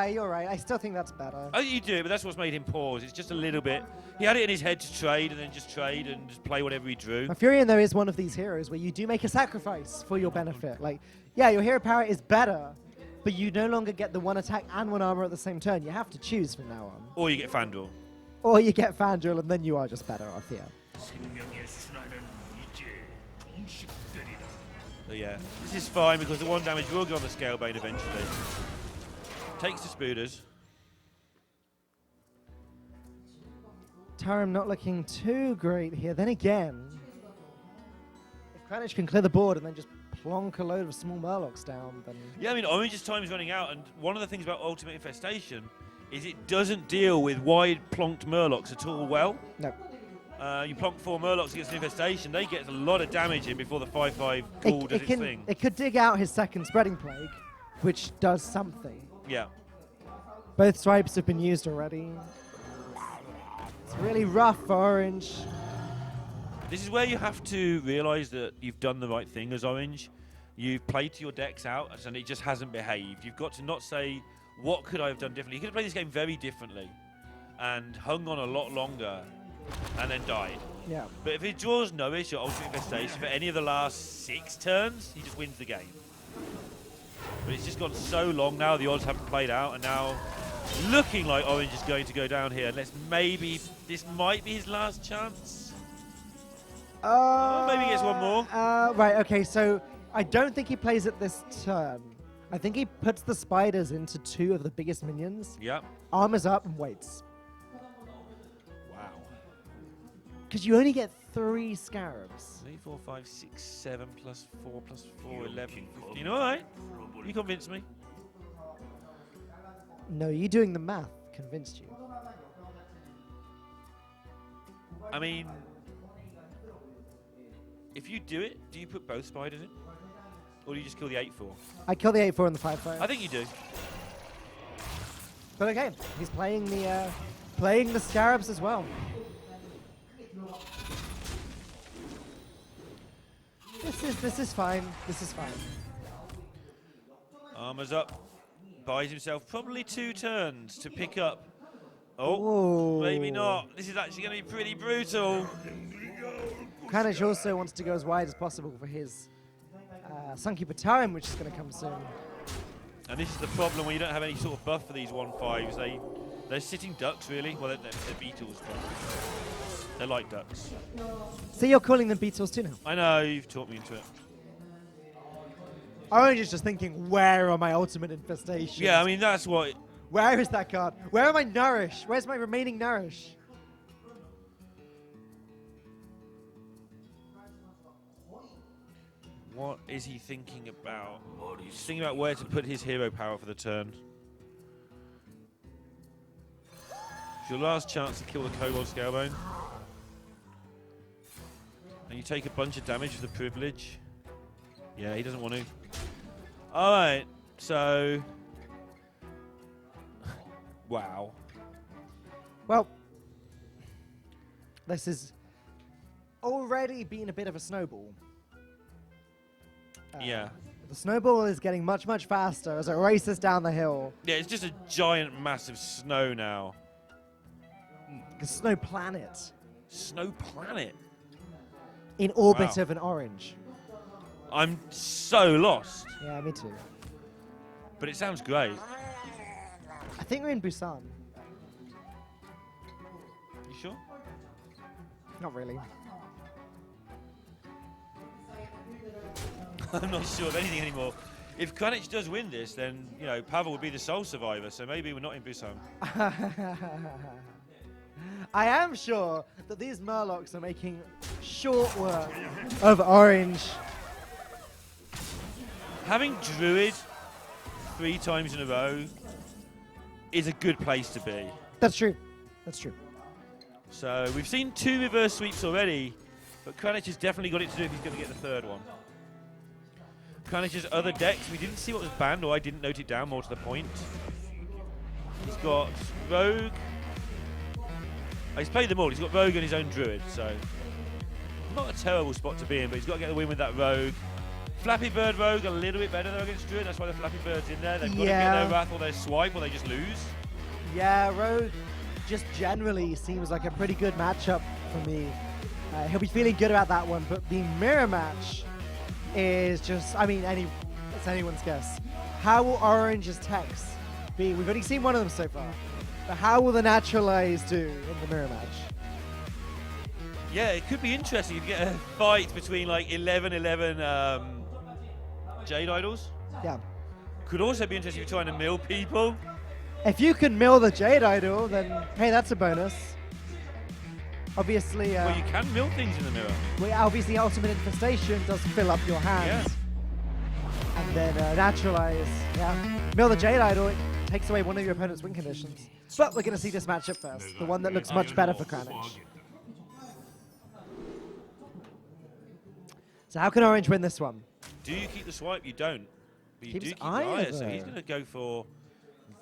you're right. I still think that's better. I think you do, but that's what's made him pause. It's just a little bit. He had it in his head to trade and then just trade and just play whatever he drew. Malfurion, though, is one of these heroes where you do make a sacrifice for your benefit. Like, yeah, your hero power is better, but you no longer get the 1 attack and 1 armor at the same turn. You have to choose from now on. Or you get Fandral. Or you get Fandral, and then you are just better off here. So yeah, this is fine because the 1 damage will go on the Scalebane eventually. Takes the Spooders. Tarim not looking too great here. Then again, if Kranich can clear the board and then just plonk a load of small Murlocs down, then... Yeah, I mean, Orange's time is running out, and one of the things about Ultimate Infestation is it doesn't deal with wide plonked Murlocs at all well. No. You plonk 4 Murlocs against an Infestation, they get a lot of damage in before the 5/5 ghoul does its thing. It could dig out his second Spreading Plague, which does something. Yeah. Both swipes have been used already. It's really rough for Orange. This is where you have to realise that you've done the right thing as Orange. You've played to your decks out, and it just hasn't behaved. You've got to not say, what could I have done differently? You could have played this game very differently and hung on a lot longer and then died. Yeah. But if he draws Nourish or Ultimate Infestation for any of the last 6 turns, he just wins the game. But it's just gone so long now, the odds haven't played out, and now looking like Orange is going to go down here, unless maybe this might be his last chance. Maybe he gets one more. Right, okay, so I don't think he plays it this turn. I think he puts the spiders into 2 of the biggest minions, Yep. armors up, and waits. Wow. Because you only get 3 scarabs. 3, 4, 5, 6, 7 plus 4 plus 4, 11, 15. All right. You convinced me. No, you doing the math convinced you. I mean, if you do it, do you put both spiders in? Or do you just kill the 8/4? I kill the 8/4 and the 5/5. I think you do. But okay, he's playing the scarabs as well. This is fine. This is fine. Armors up. Buys himself probably 2 turns to pick up. Oh, Ooh. maybe not. This is actually going to be pretty brutal. Kranich also wants to go as wide as possible for his Sunky Batarim, which is going to come soon. And this is the problem when you don't have any sort of buff for these 1/5s. They're sitting ducks, really. Well, they're beetles, but they're like ducks. So you're calling them beetles too now? I know, you've taught me into it. Orange is just thinking, where are my ultimate infestations? Yeah, I mean, that's what... Where is that card? Where are my Nourish? Where's my remaining Nourish? What is he thinking about? He's thinking about where to put his hero power for the turn. It's your last chance to kill the Kobold Scalebone. And you take a bunch of damage for the privilege. Yeah, he doesn't want to. Alright, so... wow. Well, this has already been a bit of a snowball. Yeah. The snowball is getting much, much faster as it races down the hill. Yeah, it's just a giant, massive snow now. The snow planet Snow planet. in orbit Wow. of an orange. I'm so lost. Yeah, me too. But it sounds great. I think we're in Busan. You sure? Not really. I'm not sure of anything anymore. If Kranich does win this, then, you know, Pavel would be the sole survivor, so maybe we're not in Busan. I am sure that these Murlocs are making short work of Orange. Having Druid 3 times in a row is a good place to be. That's true. That's true. So we've seen 2 reverse sweeps already, but Kranich has definitely got it to do if he's going to get the 3rd one. Kranich's other decks, we didn't see what was banned, or I didn't note it down, more to the point. He's got Rogue. Oh, he's played them all. He's got Rogue and his own Druid, so not a terrible spot to be in, but he's got to get the win with that Rogue. Flappy Bird Rogue a little bit better though against Druid. That's why the Flappy Bird's in there. They've got to get their Wrath or their Swipe, or they just lose. Yeah, Rogue just generally seems like a pretty good matchup for me. He'll be feeling good about that one, but the mirror match is just, I mean, it's anyone's guess. How will Orange's techs be? We've only seen one of them so far. But how will the Naturalize do in the mirror match? Yeah, it could be interesting to get a fight between like 11 Jade Idols. Yeah. Could also be interesting if you're trying to mill people. If you can mill the Jade Idol, then hey, that's a bonus. Obviously, Well, you can mill things in the mirror. obviously Ultimate Infestation does fill up your hands. Yeah. And then Naturalize, Mill the Jade Idol, it takes away one of your opponent's win conditions. But we're going to see this matchup first, the one that looks much better for Kranich. So how can Orange win this one? Do you keep the swipe? You don't. But you Keeps do keep the Aya, Aya, so though. he's going to go for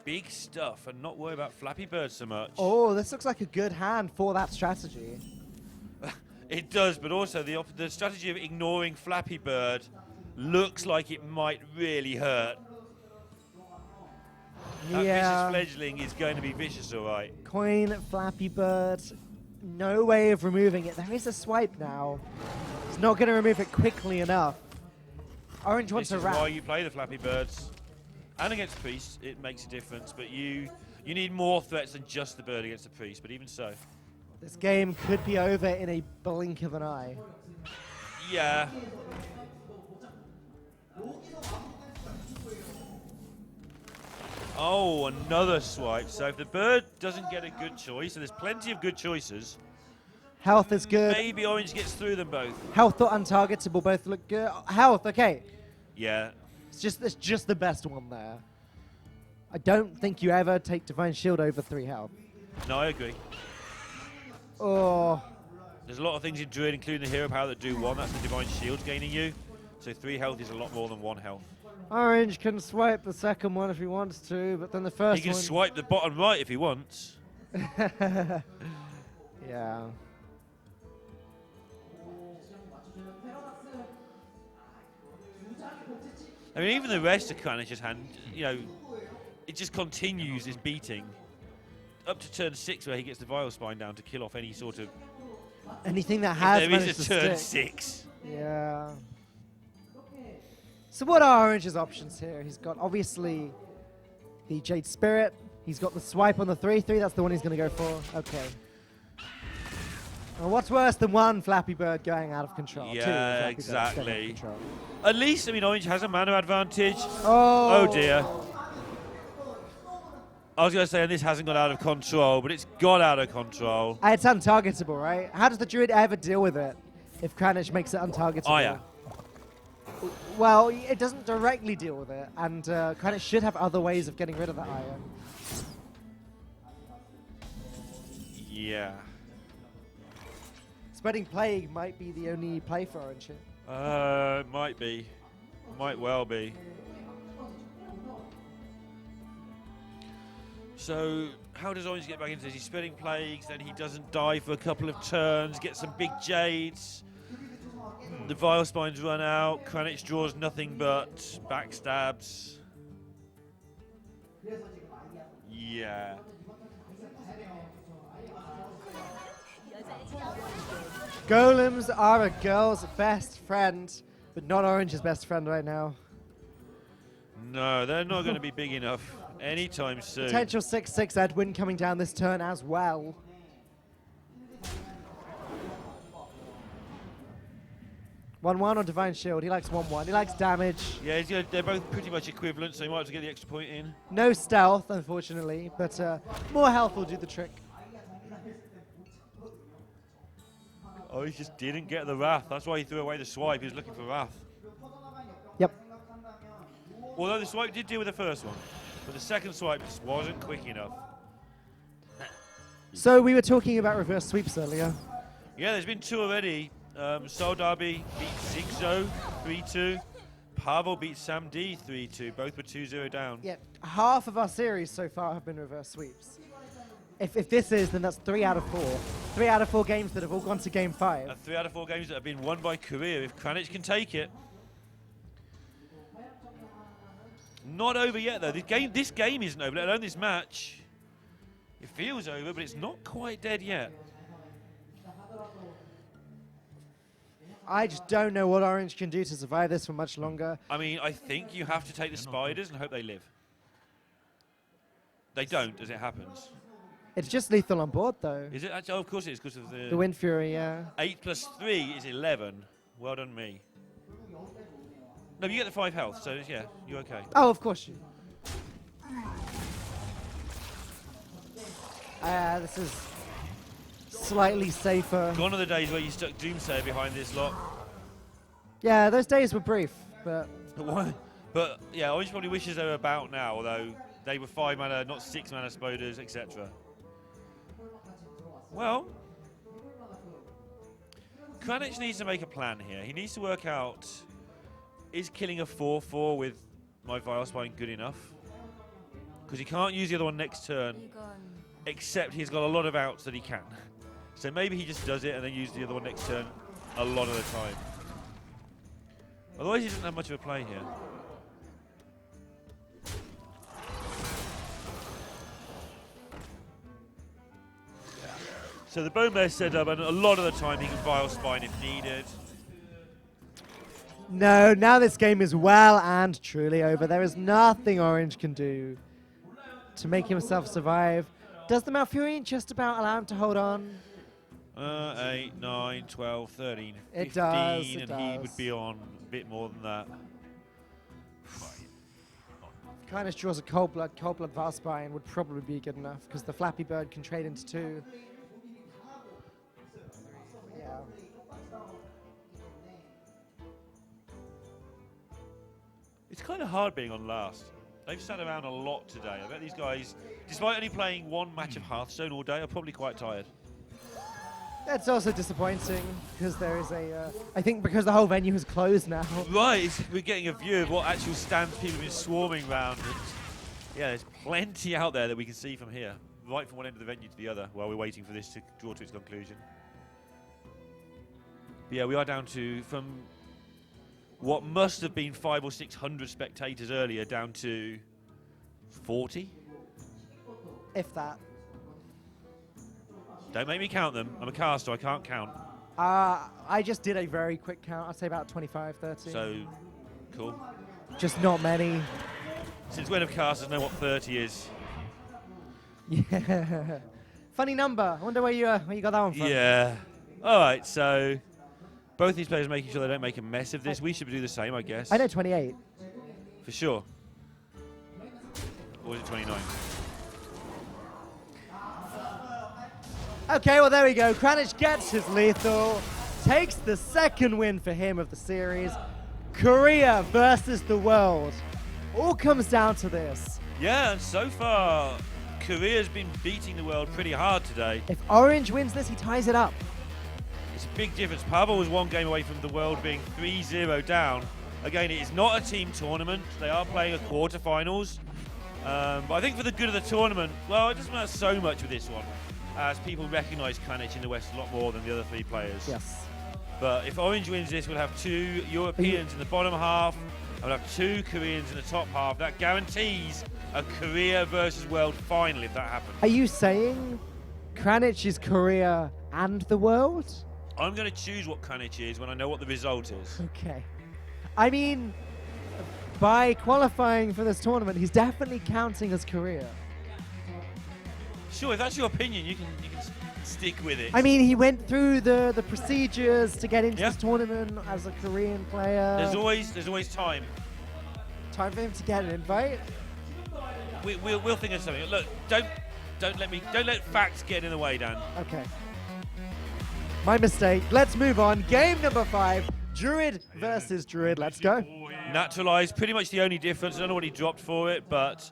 big stuff and not worry about Flappy Bird so much. Oh, this looks like a good hand for that strategy. It does, but also the strategy of ignoring Flappy Bird looks like it might really hurt. That vicious fledgling is going to be vicious, all right. Coin, Flappy Bird, no way of removing it. There is a swipe now. It's not going to remove it quickly enough. Orange wants This a is wrap. why you play the Flappy Birds. And against Priest, it makes a difference, but you need more threats than just the bird against the Priest, but even so. This game could be over in a blink of an eye. Yeah. Oh, another swipe. So if the bird doesn't get a good choice, and there's plenty of good choices, Health is good. maybe Orange gets through them both. Health or untargetable both look good. Health, okay. Yeah. It's just the best one there. I don't think you ever take Divine Shield over 3 health. No, I agree. Oh, There's a lot of things in Druid, including the hero power, that do 1. That's the Divine Shield gaining you. So 3 health is a lot more than 1 health. Orange can swipe the second one if he wants to, but then the first He can one... swipe the bottom right if he wants. Yeah. I mean, even the rest of Kranich's hand, you know, it just continues this beating. Up to turn 6 where he gets the Vile Spine down to kill off any sort of... Anything that has There managed is to a turn stick. 6. Yeah. So what are Orange's options here? He's got, obviously, the Jade Spirit. He's got the swipe on the 3-3. That's the one he's going to go for. Okay. Well, what's worse than one Flappy Bird going out of control? Yeah, Two Flappy Birds going exactly. out of control. At least, I mean, Orange has a mana advantage. Oh. Oh dear. I was going to say, and this hasn't got out of control, but it's got out of control. It's untargetable, right? How does the Druid ever deal with it if Kranich makes it untargetable? Oh, yeah. Well, it doesn't directly deal with it, and Kranich should have other ways of getting rid of that iron. Yeah. Spreading Plague might be the only play for Orange here. Might be. Might well be. So, how does Orange get back into this? He's spreading plagues, then he doesn't die for a couple of turns, gets some big jades. The Vile Spines run out. Kranich draws nothing but backstabs. Yeah. Golems are a girl's best friend, but not Orange's best friend right now. No, they're not going to be big enough anytime soon. Potential 6-6 Edwin coming down this turn as well. One on Divine Shield. He likes 1-1. He likes damage. Yeah, they're both pretty much equivalent, so you might have to get the extra point in. No stealth, unfortunately, but more health will do the trick. Oh, he just didn't get the Wrath. That's why he threw away the swipe. He was looking for Wrath. Yep. Although the swipe did deal with the first one, but the second swipe just wasn't quick enough. So we were talking about reverse sweeps earlier. Yeah, there's been 2 already. Soul Derby beat Zigzo 3-2. Pavel beat Sam D 3-2. Both were 2-0 down. Yeah, half of our series so far have been reverse sweeps. If this is, then that's 3 out of 4. 3 out of 4 games that have all gone to game 5. And 3 out of 4 games that have been won by Korea. If Kranich can take it. Not over yet, though. This game isn't over, let alone this match. It feels over, but it's not quite dead yet. I just don't know what Orange can do to survive this for much longer. I mean, I think you have to take the spiders and hope they live. They don't, as it happens. It's just lethal on board, though. Is it? Actually, oh, of course it is, because of The Wind Fury, yeah. 8 plus 3 is 11. Well done, me. No, you get the 5 health, so yeah, you're okay. Oh, of course you. This is slightly safer. Gone are the days where you stuck Doomsayer behind this lot. Yeah, those days were brief, but But why? But yeah, Orange probably wishes they were about now, although they were 5 mana, not 6 mana spoders, etc. Well, Kranich needs to make a plan here. He needs to work out, is killing a 4/4 with my Vile Spine good enough? Because he can't use the other one next turn, except he's got a lot of outs that he can. So maybe he just does it and then uses the other one next turn a lot of the time. Otherwise he doesn't have much of a play here. So the Bone Bear's set up, and a lot of the time he can Vile Spine if needed. no, now this game is well and truly over. There is nothing Orange can do to make himself survive. Does the Malfurion just about allow him to hold on? 8, 9, 12, 13, 15, It does, it and he does. would be on a bit more than that. Kranich draws a Cold Blood Valspine would probably be good enough because the Flappy Bird can trade into 2. Yeah. It's kind of hard being on last. They've sat around a lot today. I bet these guys, despite only playing 1 match of Hearthstone all day, are probably quite tired. That's also disappointing because there is a, I think because the whole venue is closed now. Right, we're getting a view of what actual stands people have been swarming around. And yeah, there's plenty out there that we can see from here, right from one end of the venue to the other, while we're waiting for this to draw to its conclusion. But yeah, we are down to, from what must have been 500 or 600 spectators earlier, down to 40. If that. Don't make me count them. I'm a caster, I can't count. I just did a very quick count. I'd say about 25, 30. So, cool. Just not many. Since when have casters know what 30 is? Yeah. Funny number. I wonder where you got that one from. Yeah. All right, so both these players making sure they don't make a mess of this. We should do the same, I guess. I know 28. For sure. Or is it 29? Okay, well, there we go. Kranich gets his lethal, takes the second win for him of the series. Korea versus the world. All comes down to this. Yeah, and so far, Korea's been beating the world pretty hard today. If Orange wins this, he ties it up. It's a big difference. Pavel was 1 game away from the world being 3-0 down. Again, it is not a team tournament. They are playing a quarterfinals. But I think for the good of the tournament, well, it doesn't matter so much with this one, as people recognise Kranich in the West a lot more than the other 3 players. Yes. But if Orange wins this, we'll have 2 Europeans in the bottom half, and we'll have 2 Koreans in the top half. That guarantees a Korea versus world final if that happens. Are you saying Kranich is Korea and the world? I'm going to choose what Kranich is when I know what the result is. Okay. I mean, by qualifying for this tournament, he's definitely counting as Korea. Sure, if that's your opinion, you can stick with it. I mean, he went through the procedures to get into this tournament as a Korean player. There's always time. Time for him to get an invite. We'll think of something. Look, don't let facts get in the way, Dan. Okay. My mistake. Let's move on. Game number 5. Druid versus Druid. Let's go. Naturalized, pretty much the only difference. I don't know what he dropped for it, but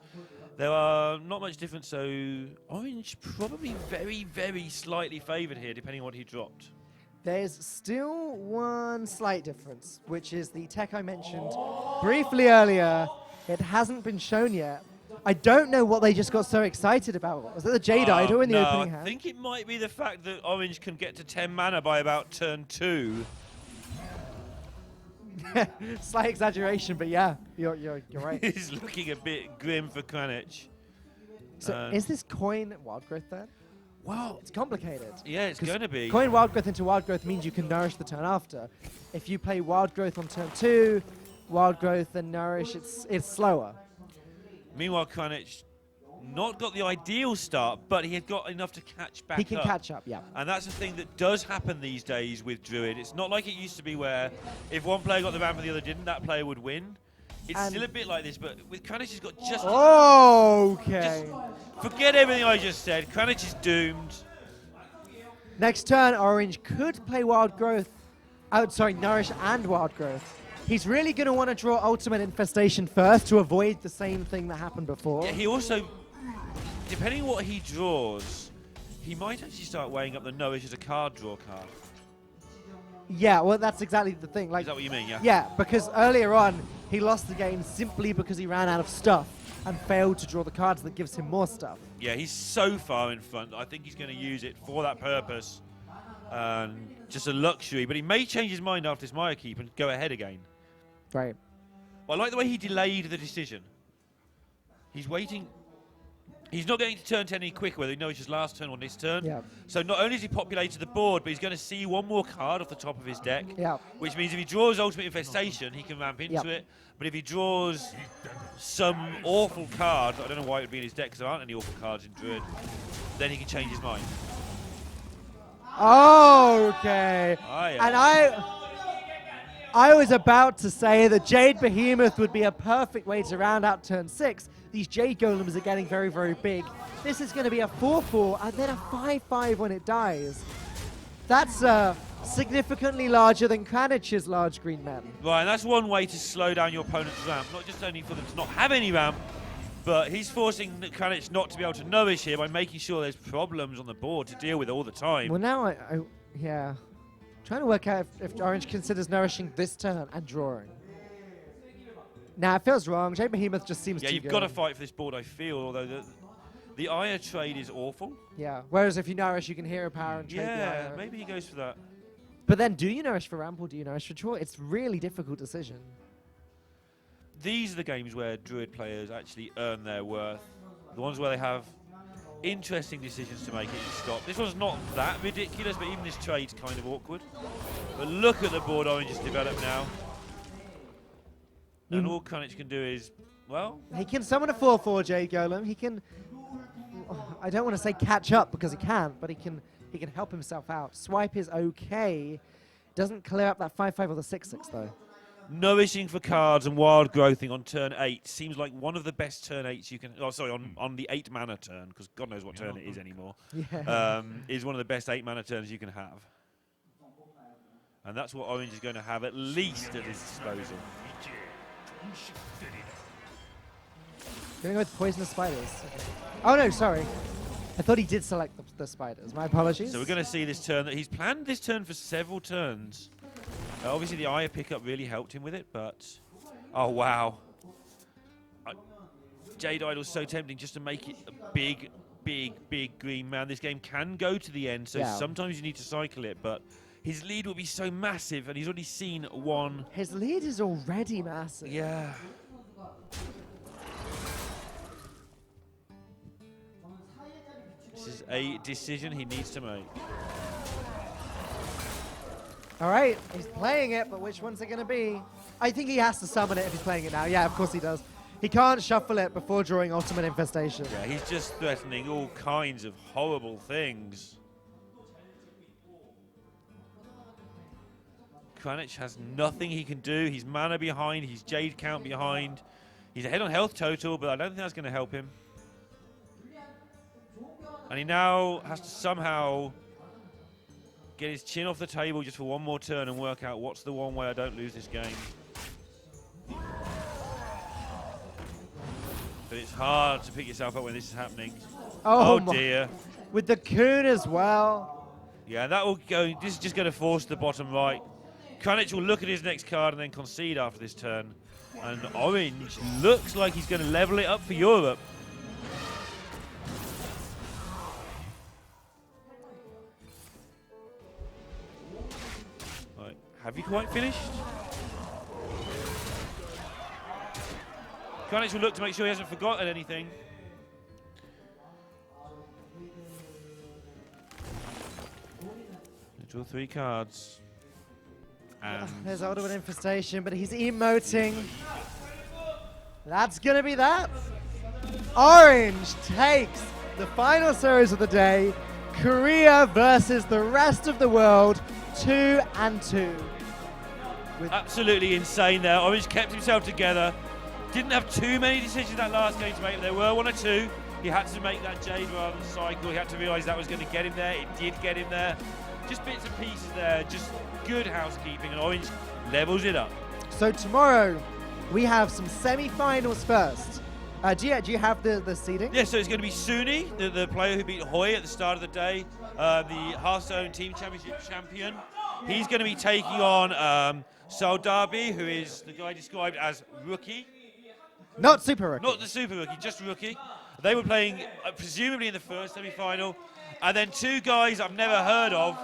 there are not much difference. So Orange probably very, very slightly favoured here, depending on what he dropped. There's still one slight difference, which is the tech I mentioned briefly earlier. It hasn't been shown yet. I don't know what they just got so excited about. Was it the Jade Idol in the opening hand? I think it might be the fact that Orange can get to 10 mana by about turn 2. Slight exaggeration, but yeah, you're right. It's looking a bit grim for Kranich. So is this coin Wild Growth then? Well, It's complicated. yeah, it's going to be. Coin Wild Growth into Wild Growth means you can nourish the turn after. If you play Wild Growth on turn 2, Wild Growth and Nourish, it's slower. Meanwhile, Kranich not got the ideal start, but he had got enough to catch back up. He can catch up, yeah. And that's the thing that does happen these days with Druid. It's not like it used to be where if one player got the ramp and the other didn't, that player would win. It's And still a bit like this, but with Kranich, he's got just... Okay. Forget everything I just said. Kranich is doomed. Next turn, Orange could play Wild Growth. Oh, sorry, Nourish and Wild Growth. He's really going to want to draw Ultimate Infestation first to avoid the same thing that happened before. Yeah, he also, depending on what he draws, he might actually start weighing up the Nourish as a card draw card. Yeah, well, that's exactly the thing. Like, Is that what you mean, yeah? Yeah, because earlier on, he lost the game simply because he ran out of stuff and failed to draw the cards that gives him more stuff. Yeah, he's so far in front. I think he's going to use it for that purpose. Just a luxury, but he may change his mind after this Maya Keep and go ahead again. Right. Well, I like the way he delayed the decision. He's waiting. He's not going to turn 10 any quicker, whether he knows his last turn or this turn. Yeah. So not only has he populated the board, but he's going to see one more card off the top of his deck. Yeah. Which means if he draws Ultimate Infestation, he can ramp into it. But if he draws some awful card, I don't know why it would be in his deck because there aren't any awful cards in Druid, then he can change his mind. Okay. Oh, yeah. And I was about to say that Jade Behemoth would be a perfect way to round out turn 6. These Jade Golems are getting very, very big. This is going to be a 4-4 and then a 5-5 when it dies. That's significantly larger than Kranich's large green men. Right, and that's one way to slow down your opponent's ramp. Not just only for them to not have any ramp, but he's forcing Kranich not to be able to nourish here by making sure there's problems on the board to deal with all the time. Well, now yeah. Trying to work out if Orange considers nourishing this turn and drawing. Nah, it feels wrong. Jade Behemoth just seems too good. Yeah, you've got to fight for this board, I feel, although the Aya trade is awful. Yeah, whereas if you nourish, you can hero power and trade the Yeah, Aya. maybe he goes for that. But then do you nourish for ramp or do you nourish for draw? It's really difficult decision. These are the games where Druid players actually earn their worth. The ones where they have interesting decisions to make it to stop. This one's not that ridiculous, but even this trade's kind of awkward. But look at the board Orange has developed now. And all Kranich can do is, well... He can summon a 4-4 Jade Golem. He can... I don't want to say catch up because he can't, but he can help himself out. Swipe is okay. Doesn't clear up that 5-5 or the 6-6 though. Nourishing for cards and wild growthing on turn 8 seems like one of the best turn 8s you can... Oh, sorry, on the 8 mana turn, because God knows what turn it is anymore. Yeah. Is one of the best 8 mana turns you can have. And that's what Orange is going to have at least at his disposal. Going with Poisonous Spiders. Oh no, sorry. I thought he did select the spiders. My apologies. So we're going to see this turn that he's planned this turn for several turns. Obviously the Aya pickup really helped him with it, but... Oh, wow. Jade Idol's so tempting just to make it a big, big, big green man. This game can go to the end, so sometimes you need to cycle it, but his lead will be so massive, and he's already seen one. His lead is already massive. Yeah. This is a decision he needs to make. All right, he's playing it, but which one's it going to be? I think he has to summon it if he's playing it now. Yeah, of course he does. He can't shuffle it before drawing Ultimate Infestation. Yeah, he's just threatening all kinds of horrible things. Kranich has nothing he can do. He's mana behind, he's Jade count behind. He's ahead on health total, but I don't think that's going to help him. And he now has to somehow get his chin off the table just for one more turn and work out what's the one way I don't lose this game. But it's hard to pick yourself up when this is happening. Oh dear. With the Coon as well. Yeah, that will go. This is just going to force the bottom right. Kranich will look at his next card and then concede after this turn. And Orange looks like he's going to level it up for Europe. Right, have you quite finished? Kranich will look to make sure he hasn't forgotten anything. Draw 3 cards. And there's Ultimate Infestation, but he's emoting. That's going to be that. Orange takes the final series of the day. Korea versus the rest of the world, 2-2. Absolutely insane there. Orange kept himself together. Didn't have too many decisions that last game to make. There were 1 or 2. He had to make that Jade rather than cycle. He had to realise that was going to get him there. It did get him there. Just bits and pieces there. Just good housekeeping, and Orange levels it up. So tomorrow, we have some semi-finals first. Do you have the seeding? Yeah, so it's going to be Suni, the player who beat Hoy at the start of the day, the Hearthstone Team Championship champion. He's going to be taking on Saldabi, who is the guy described as rookie. Not super rookie. Not the super rookie, just rookie. They were playing presumably in the first semi-final. And then two guys I've never heard of.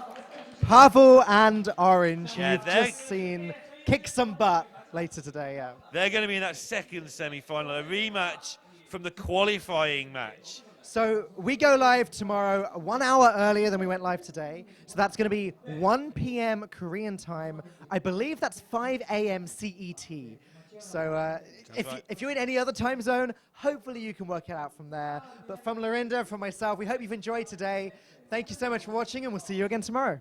Pavel and Orange, Yeah, you've just seen kick some butt later today. Yeah. They're going to be in that second semi-final, a rematch from the qualifying match. So we go live tomorrow 1 hour earlier than we went live today. So that's going to be 1 p.m. Korean time. I believe that's 5 a.m. CET. So if you're in any other time zone, hopefully you can work it out from there. But from Lorinda, from myself, we hope you've enjoyed today. Thank you so much for watching, and we'll see you again tomorrow.